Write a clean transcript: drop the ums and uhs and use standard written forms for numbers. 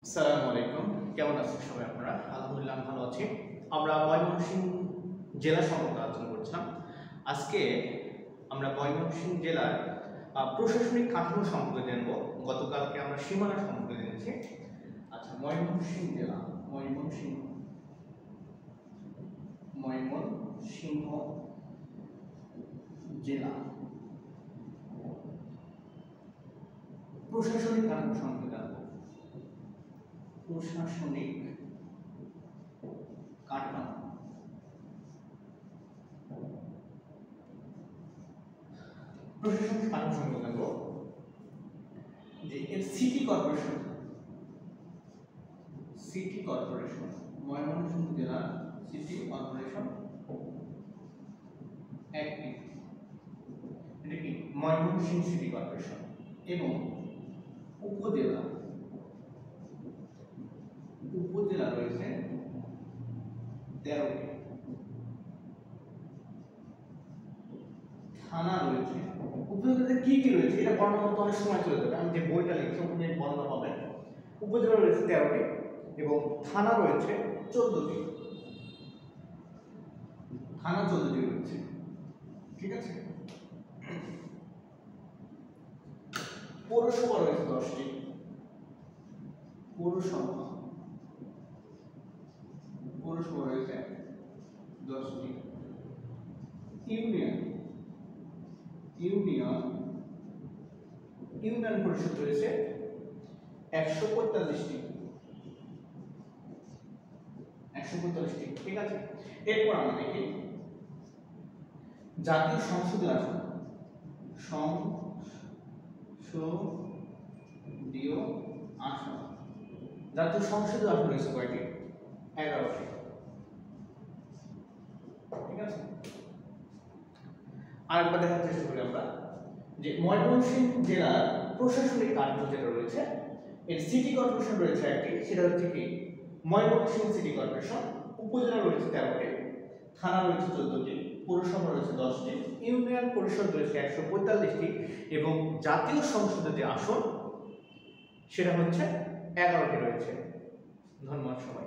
আসসালামু আলাইকুম, কেমন আছেন সবাই আপনারা? আলহামদুলিল্লাহ আমি ভালো আছি। আমরা ময়মনসিংহ জেলা সম্পর্কে আলোচনা করছিলাম। আজকে আমরা ময়মনসিংহ জেলার প্রশাসনিক কাঠামো সম্পর্কে জানবো। গতকালকে আমরা সীমানা সম্পর্কে জেনেছি। আচ্ছা, ময়মনসিংহ জেলা, ময়মনসিংহ জেলা প্রশাসনিক কাঠামো সম্পর্কে জানবো। প্রশাসনিক কাঠামো, প্রশাসনিক কাঠামো সম্পর্কে জানবো যে এর সিটি কর্পোরেশন ময়মনসিংহ জেলার সিটি কর্পোরেশন একটি, এটা কি ময়মনসিংহ সিটি কর্পোরেশন, এবং উপজেলা রয়েছে 13টি, থানা রয়েছে। উপজেলাতে কি কি রয়েছে এটা বর্ণনা করতে অনেক সময় চলে যাবে, আমি যে বইটা লিখছি ওখানে বর্ণনা পাবেন। উপজেলা রয়েছে 13টি এবং থানা রয়েছে 14টি, থানা 14টি রয়েছে, ঠিক আছে। পৌরসভা রয়েছে 10টি, পৌরসভা রয়েছে 10টি। ইউনিয়ন পরিষদ রয়েছে 145টি, ঠিক আছে। এরপর আমরা দেখি জাতীয় সংসদীয় আসন, জাতীয় সংসদীয় আসন রয়েছে কয়টি? 11টি, ঠিক আছে। আরেকবার দেখার চেষ্টা করি আমরা যে ময়মনসিংহ জেলার প্রশাসনিক কাঠামো যেটা রয়েছে, এর সিটি কর্পোরেশন রয়েছে একটি, সেটা হচ্ছে কি ময়মনসিংহ সিটি কর্পোরেশন। উপজেলা রয়েছে 13টি, থানা রয়েছে 14টি, পৌরসভা রয়েছে 10টি, ইউনিয়ন পরিষদ রয়েছে 145টি এবং জাতীয় সংসদের যে আসন সেটা হচ্ছে 11টি রয়েছে। ধন্যবাদ সবাই।